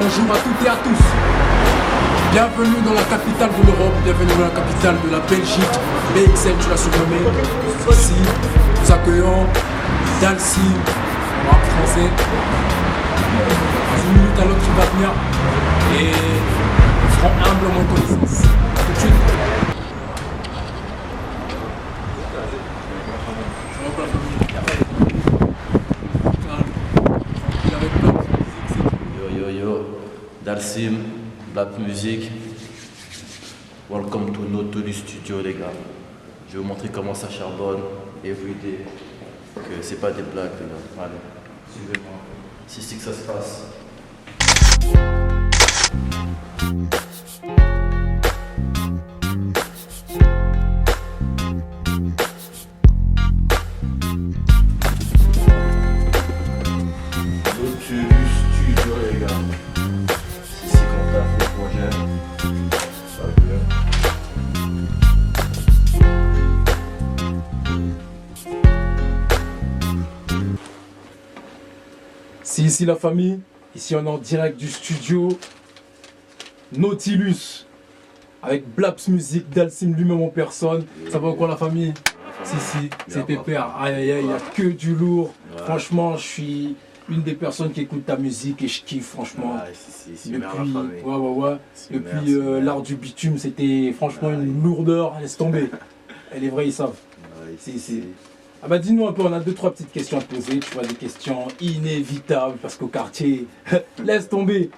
Bonjour à toutes et à tous. Bienvenue dans la capitale de l'Europe, bienvenue dans la capitale de la Belgique. BXL, tu l'as surnommé. Ici, nous accueillons Dalsim, en rap français. D'une minute à l'autre, il va venir et nous ferons humblement connaissance. A tout de suite. Yo yo yo, Dalsim, Black Music. Welcome to Notoli Studio les gars. Je vais vous montrer comment ça charbonne everyday. Que c'est pas des blagues les gars. Allez, suivez-moi. C'est ici que ça se passe. Notoli Studio les gars. C'est ici qu'on taffe le projet. Ça veut. C'est ici la famille, ici on est en direct du studio Nautilus avec Blaps Music, Dalsim lui-même en personne. Ça va quoi la famille? Si, c'est pépère. Aïe aïe aïe, il n'y a que du lourd. Ouais. Franchement, je suis une des personnes qui écoute ta musique et je kiffe franchement. Ouais, si, merde la famille. Ouais. Si, Depuis merci. l'art du bitume, c'était franchement une lourdeur, laisse tomber. Et les vrais ils savent. Ouais, Si. Ah bah dis-nous un peu, on a 2-3 petites questions à te poser, tu vois, des questions inévitables parce qu'au quartier, laisse tomber.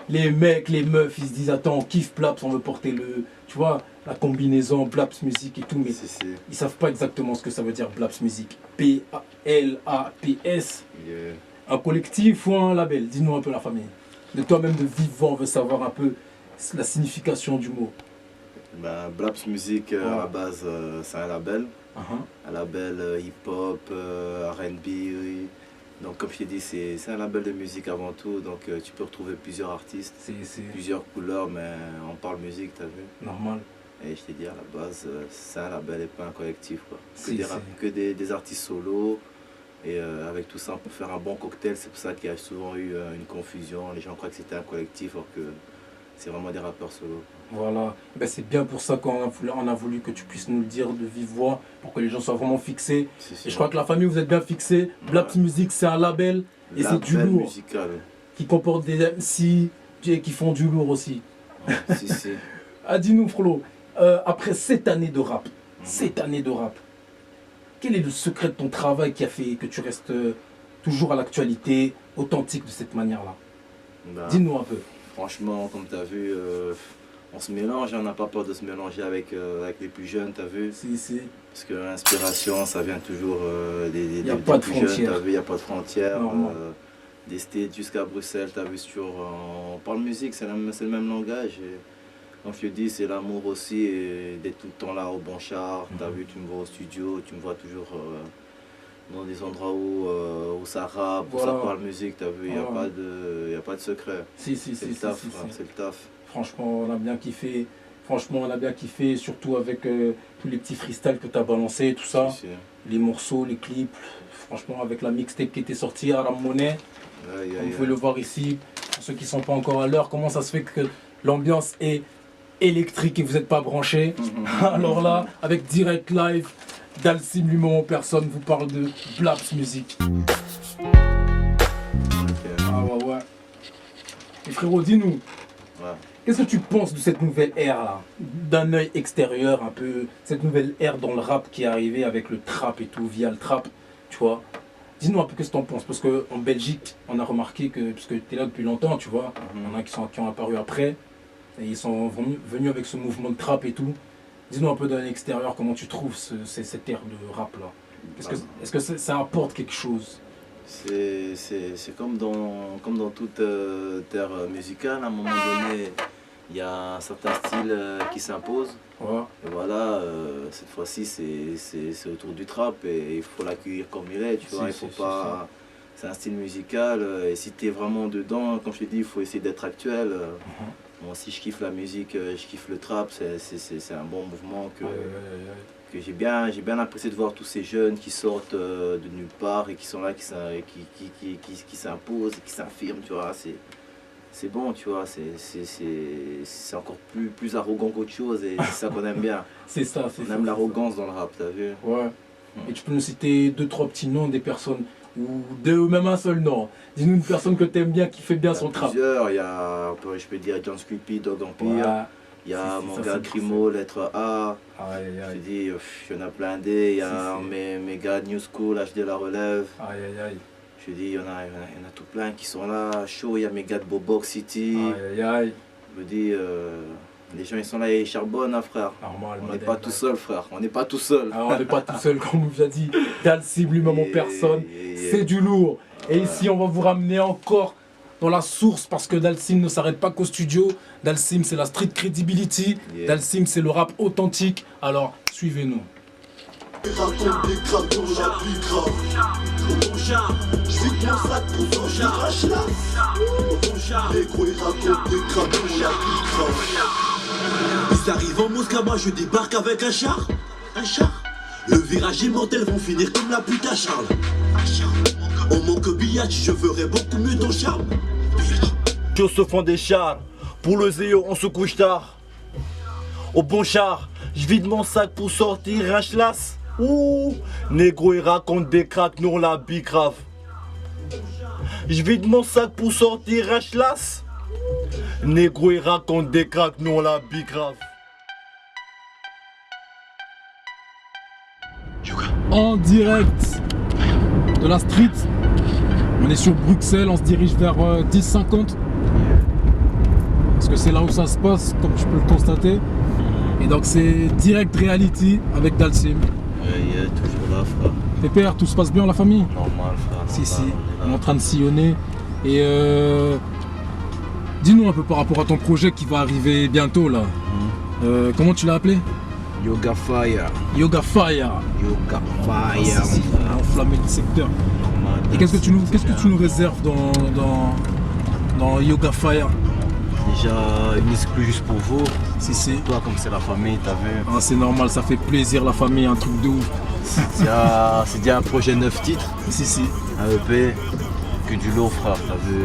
Les mecs, les meufs, ils se disent attends, on kiffe Blaps, on veut porter le, tu vois, la combinaison Blaps Music et tout, mais Si. ils savent pas exactement ce que ça veut dire Blaps Music. P-A-L-A-P-S, Yeah. un collectif ou un label? Dis-nous un peu la famille. De toi-même de vivant, on veut savoir un peu la signification du mot. Bah, Blaps Music, à la base, c'est un label. Un label hip-hop, R&B. Oui. Donc, comme je t'ai dit, c'est un label de musique avant tout. Donc, tu peux retrouver plusieurs artistes, C'est plusieurs couleurs, mais on parle musique, t'as vu. normal. Et je t'ai dit, à la base, c'est un label et pas un collectif. Quoi. Si. Que des artistes solos. Et avec tout ça, on peut faire un bon cocktail. C'est pour ça qu'il y a souvent eu une confusion. Les gens croient que c'était un collectif, alors que c'est vraiment des rappeurs solos. Voilà, ben, c'est bien pour ça on a voulu que tu puisses nous le dire de vive voix, pour que les gens soient vraiment fixés. Et je crois que la famille, vous êtes bien fixés. Blaps Music, c'est un label et c'est du lourd. Musical. Qui comporte des MC qui font du lourd aussi. Si. Ah, dis-nous, Frollo, après 7 années de rap, 7 années de rap, quel est le secret de ton travail qui a fait que tu restes toujours à l'actualité, authentique de cette manière-là? Bah, Dis-nous un peu. franchement, comme tu as vu, on se mélange, on n'a pas peur de se mélanger avec les plus jeunes, tu as vu. Si. Parce que l'inspiration, ça vient toujours des pas de plus jeunes, frontières. tu as vu, il n'y a pas de frontières. Non. Des States jusqu'à Bruxelles, tu as vu, on parle musique, c'est le même langage. Et, comme je te dis, c'est l'amour aussi, et d'être tout le temps là au bon char. Tu as vu, tu me vois au studio, tu me vois toujours dans des endroits où ça rappe, où Voilà. ça parle musique, tu as vu, il n'y a, Voilà. y a pas de secret. Si. C'est le taf, frère, c'est le taf. Franchement, on a bien kiffé. Surtout avec tous les petits freestyles que tu as balancés, tout ça. Si. Les morceaux, les clips. Franchement, avec la mixtape qui était sortie à la monnaie. Aïe, Vous aïe, pouvez le voir ici. Pour ceux qui ne sont pas encore à l'heure, comment ça se fait que l'ambiance est électrique et vous n'êtes pas branchés? Alors là, avec Direct Live, Dalsim lui-même en personne vous parle de Blaps Music. Ok. Ah ouais. Et frérot, dis-nous. Ouais. Qu'est-ce que tu penses de cette nouvelle ère là? D'un œil extérieur un peu, cette nouvelle ère dans le rap qui est arrivée avec le trap et tout, via le trap, tu vois. Dis-nous un peu qu'est-ce que tu en penses, parce qu'en Belgique, on a remarqué que, parce que tu es là depuis longtemps, tu vois, il y en a qui ont apparu après, et ils sont venus avec ce mouvement de trap et tout. Dis-nous un peu d'un œil extérieur, comment tu trouves cette ère de rap là? Est-ce que ça apporte quelque chose? C'est comme dans toute terre musicale, à un moment donné, il y a un certain style qui s'impose. Ouais. Et voilà, cette fois-ci, c'est autour du trap et il faut l'accueillir comme il est, tu vois. Il faut pas. C'est un style musical et si tu es vraiment dedans, comme je te dis, il faut essayer d'être actuel. Moi aussi, je kiffe la musique, je kiffe le trap, c'est un bon mouvement que j'ai bien apprécié de voir tous ces jeunes qui sortent de nulle part et qui sont là, qui s'imposent, qui s'affirment, tu vois. c'est bon, tu vois, c'est encore plus arrogant qu'autre chose et c'est ça qu'on aime bien. C'est ça, c'est ça. On aime l'arrogance dans le rap, t'as vu? Ouais. Et tu peux nous citer 2-3 petits noms des personnes, ou deux ou même un seul nom. Dis-nous une personne que tu aimes bien, qui fait bien son trap. Plusieurs, je peux dire John Sculpey, Dog Empire. Ouais. Il y a mon gars Crimo, Lettre A. Je te dis, il y en a plein D. Il y a mes gars New School, HD La Relève. Je te dis, il y en a tout plein qui sont là. Chaud, il y a mes gars de Bobox City. Je me dis, les gens ils sont là et ils charbonnent, hein, frère. Normal, on n'est pas tout seul, frère. On n'est pas tout seul. Alors, on n'est pas tout seul, comme on vous a dit. Dalsim lui-même en personne. C'est du lourd. Et ici, on va vous ramener encore dans la source parce que Dalsim ne s'arrête pas qu'au studio. Dalsim, c'est la street credibility. Dalsim, c'est le rap authentique. Alors, suivez-nous. Il raconte des crabes dans la vie grave. Au bon char, je vide mon sac pour son crache là. Au bon char, les gros ils racontent des crabes dans la vie grave. Ils arrivent en Moscama, je débarque avec un char. Un char. Le virage est mortel, vont finir comme la pute à Charles. On manque billard, je ferai beaucoup mieux ton charme. Tous se font des chars, pour le zéo on se couche tard. Au bon char, je vide mon sac pour sortir un chlasse. Ouh, négro il raconte des cracks, nous on la bicrave. Je vide mon sac pour sortir un chlasse. Négro il raconte des cracks, nous on la bicrave. En direct de la street. On est sur Bruxelles, on se dirige vers 10h50. Parce que c'est là où ça se passe, comme tu peux le constater. Et donc c'est direct reality avec Dalsim. Toujours là, frère. Pépère, tout se passe bien la famille? Normal, frère. Si, on est en train de sillonner. Et dis-nous un peu par rapport à ton projet qui va arriver bientôt là. Comment tu l'as appelé? Yoga Fire. Yoga Fire. Yoga Fire. Enflammé le secteur. Et qu'est-ce que tu nous réserves dans Yoga Fire? Déjà une exclue juste pour vous. Si. Toi comme c'est la famille, t'as vu. Ah, c'est normal, ça fait plaisir la famille, un truc de ouf. C'est déjà un projet 9 titres. Si. Un EP. Que du lourd, frère, t'as vu.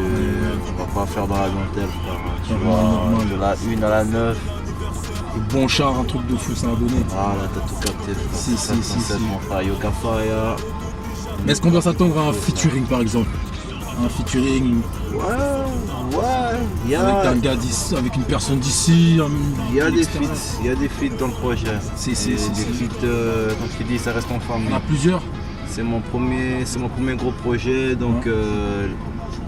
On va pas faire dans la dentelle, frère. Tu vois, de la 1 à la 9. Le bon char, un truc de fou, ça a donné. Voilà, t'as tout capté. Si. Mon frère, Yoga Fire. Mais est-ce qu'on doit s'attendre à un featuring par exemple? Un featuring Ouais. Avec un gars d'ici, avec une personne d'ici. Il y a des feats dans le projet. Si. Des feats, comme tu dis, ça reste en famille. Il y en a plusieurs. C'est mon premier gros projet, donc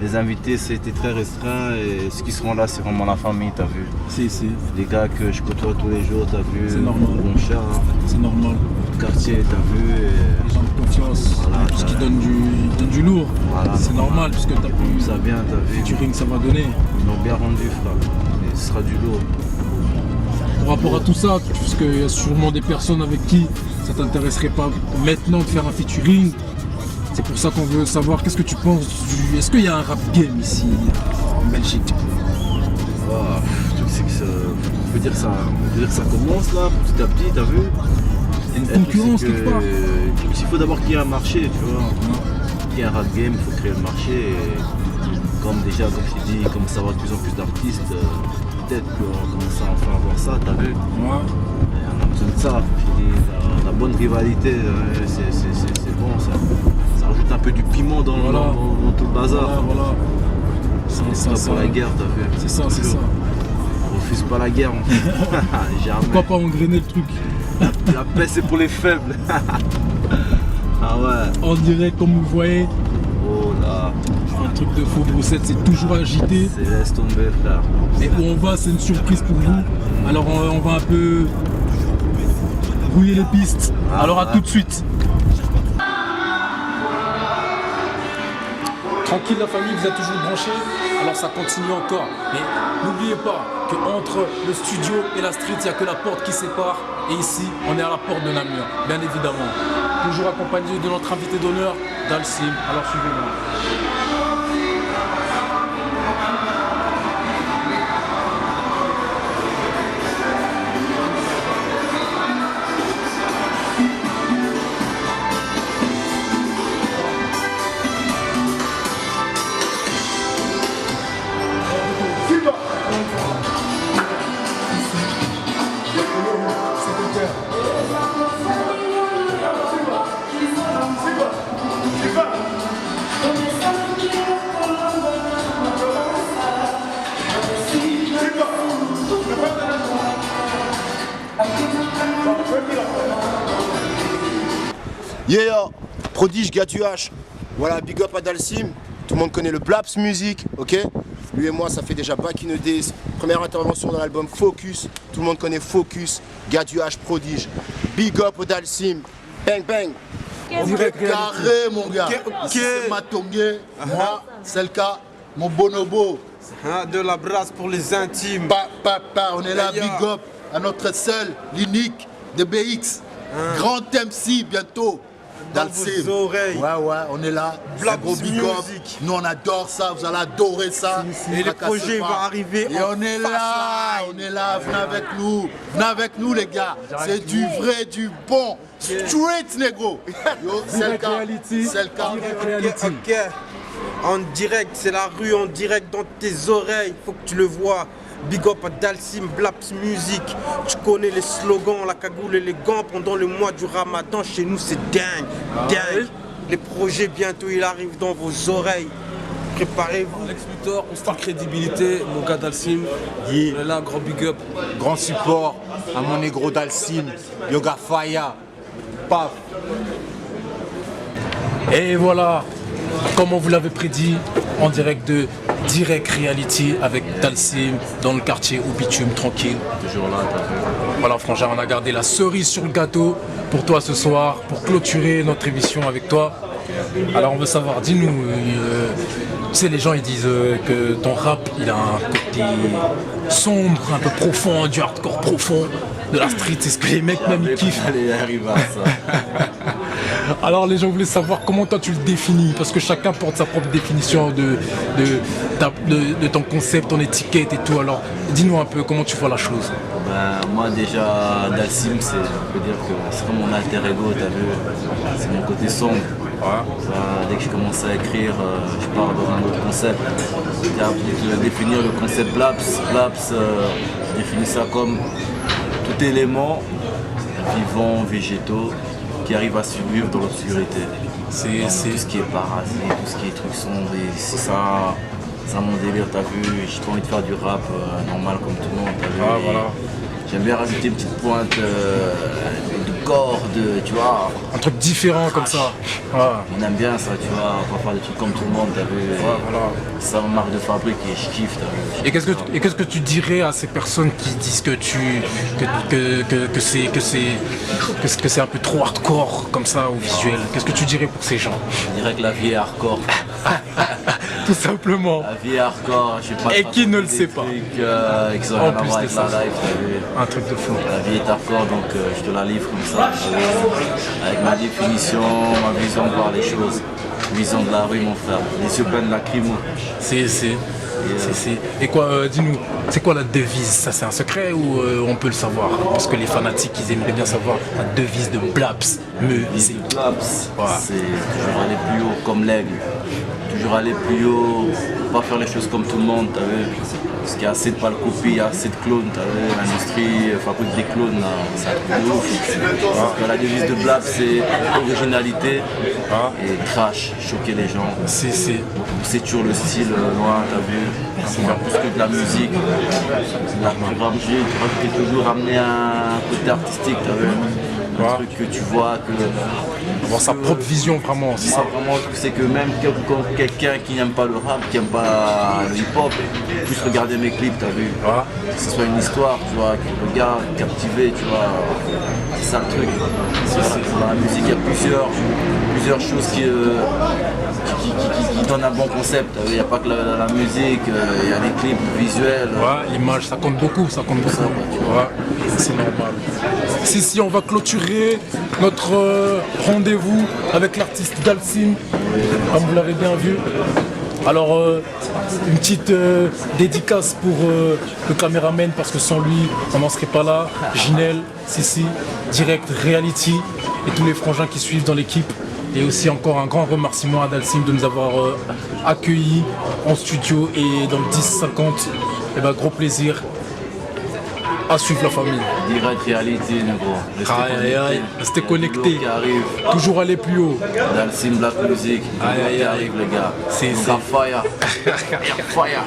les invités c'était très restreint et ceux qui seront là c'est vraiment la famille, t'as vu. Si. Des gars que je côtoie tous les jours, t'as vu. C'est normal. Bon chat. C'est normal. Quartier, t'as vu. Les gens de confiance, voilà, tout ce qui donne du lourd. Voilà, c'est normal puisque t'as pu. Ça vient, t'as vu. Featuring ça va donner. Ils l'ont bien rendu, frère. Et ce sera du lourd. Par rapport à tout ça, puisqu'il y a sûrement des personnes avec qui ça t'intéresserait pas maintenant de faire un featuring. C'est pour ça qu'on veut savoir qu'est-ce que tu penses du. Est-ce qu'il y a un rap game ici en Belgique? Tu sais que ça. On peut dire que ça commence là, petit à petit, t'as vu? Il y a une concurrence quelque part. Il faut d'abord qu'il y ait un marché, tu vois. Qu'il y ait un rap game, il faut créer le marché. Et comme déjà, comme je t'ai dit, il commence à avoir de plus en plus d'artistes, peut-être qu'on commence à enfin avoir ça, t'as vu? Ouais. Et on a besoin de ça. Je t'ai dit, la bonne rivalité, c'est bon, ça rajoute un peu du piment dans tout le bazar. Voilà. C'est pas pour la guerre, t'as vu? C'est ça. On refuse pas la guerre, jamais. Pourquoi pas engrainer le truc? La paix c'est pour les faibles. Ah ouais. On dirait comme vous voyez. Oh là. Un truc de faux, Bruxelles, c'est toujours agité. C'est laisse tomber, frère. Et où on va, c'est une surprise pour vous. Alors on va un peu brouiller les pistes. Alors à tout de suite. Tranquille la famille, vous êtes toujours branchés, alors ça continue encore. Mais n'oubliez pas qu'entre le studio et la street, il n'y a que la porte qui sépare. Et ici, on est à la porte de Namur, bien évidemment. Toujours accompagné de notre invité d'honneur, Dalsim. Alors suivez-moi. Yeah, Prodige, Gadu H. Voilà, big up à Dalsim. Tout le monde connaît le Blaps Music, ok? Lui et moi, ça fait déjà Back in the Days. Première intervention dans l'album Focus. Tout le monde connaît Focus, Gadu H, Prodige. Big up au Dalsim. Bang, bang. Carré, mon gars. C'est Matongué. Moi, c'est le cas. Mon bonobo. De la brasse pour les intimes. On est là, big up à notre seul, l'unique de BX. Grand MC bientôt. Dans vos oreilles. Ouais, on est là. Black gros big up. Nous, on adore ça. Vous allez adorer ça. Et le projet va arriver. Et on est là. On est là. Venez avec nous. Venez avec nous, les gars. C'est du vrai, du bon. Straight, négro. C'est le cas. C'est le cas. Ok. En direct, c'est la rue en direct dans tes oreilles. Faut que tu le vois. Big up à Dalsim, Blaps Music. Tu connais les slogans, la cagoule et les gants pendant le mois du Ramadan. Chez nous, c'est dingue, dingue. Les projets, bientôt, ils arrivent dans vos oreilles. Préparez-vous. Lex Luthor, constant crédibilité, mon gars Dalsim. On est là, grand big up. Grand support à mon négro Dalsim, Yoga Faya. Paf. Et voilà, comme on vous l'avait prédit, en direct de Direct Reality avec Dalsim dans le quartier au bitume, tranquille. Toujours là, t'as vu. Voilà, frangin, on a gardé la cerise sur le gâteau pour toi ce soir, pour clôturer notre émission avec toi. Alors on veut savoir, dis-nous, tu sais, les gens ils disent que ton rap il a un côté sombre, un peu profond, du hardcore profond de la street, c'est ce que les mecs même ils kiffent. Allez, arrive à ça. Alors les gens voulaient savoir comment toi tu le définis, parce que chacun porte sa propre définition de ton concept, ton étiquette et tout. Alors dis-nous un peu comment tu vois la chose. Moi déjà, Dalsim, on peut dire que c'est comme mon alter ego, t'as vu, c'est mon côté sombre. Dès que je commence à écrire, je pars dans un autre concept. Pour définir le concept Blaps, je définis ça comme tout élément vivant, végétaux, qui arrive à survivre dans l'obscurité. C'est tout ce qui est parasite, tout ce qui est trucs sombres, et c'est ça mon délire, t'as vu. J'ai pas envie de faire du rap normal comme tout le monde, t'as vu. Voilà. J'aime bien rajouter une petite pointe de corde, tu vois. Un truc différent comme ça. On aime bien ça, tu vois, pas faire des trucs comme tout le monde, t'as vu. Voilà. C'est ça ma marque de fabrique et je kiffe, t'as vu. Et qu'est-ce que tu dirais à ces personnes qui disent que c'est un peu trop hardcore comme ça au visuel? Qu'est-ce que tu dirais pour ces gens? Je dirais que la vie est hardcore. Tout simplement. La vie est hardcore, je sais pas. Et qui ne le sait pas. Qui ont rien à voir avec la life, t'as vu. Un truc de fou. La vie est hardcore, donc je te la livre comme ça. Avec ma définition, ma vision de voir les choses. Vision de la rue, mon frère. Les yeux pleins de lacrymo. Et quoi, dis-nous, c'est quoi la devise? Ça c'est un secret ou on peut le savoir? Parce que les fanatiques ils aimeraient bien savoir la devise de Blaps Music. Blaps, c'est toujours aller plus haut comme l'aigle. Toujours aller plus haut, pas faire les choses comme tout le monde, t'as vu. Parce qu'il y a assez de pâles copies, il y a assez de clones, t'as vu. L'industrie fabrique des clones, là, c'est un truc de ouf. Parce que la devise de Blaps c'est originalité et crash, choquer les gens. C'est toujours le style loin, t'as vu. C'est faire plus que de la musique. Tu peux toujours amener un côté artistique, t'as vu. Un truc que tu vois, avoir sa propre vision vraiment. C'est ça vraiment, c'est que même quelqu'un qui n'aime pas le rap, qui n'aime pas le hip-hop, puisse regarder mes clips, t'as vu. Que ce soit une histoire, tu vois, que le gars captivé, tu vois. C'est ça le truc. Dans la musique, il y a plusieurs choses qui donnent un bon concept. Il n'y a pas que la musique, il y a des clips visuels. L'image, ça compte beaucoup, ça compte beaucoup. C'est normal. Si on va clôturer notre rendez-vous avec l'artiste Dalsim, comme vous l'avez bien vu. Alors une petite dédicace pour le caméraman parce que sans lui on n'en serait pas là. Ginel, Sissi, Direct Reality et tous les frangins qui suivent dans l'équipe. Et aussi encore un grand remerciement à Dalsim de nous avoir accueillis en studio et dans le 10-50. Et ben gros plaisir. À suivre la famille. Direct Reality, négro. Restez connectés. Toujours aller plus haut. Dalsim, Black Music. Qui arrive, les gars. C'est fire. Fire.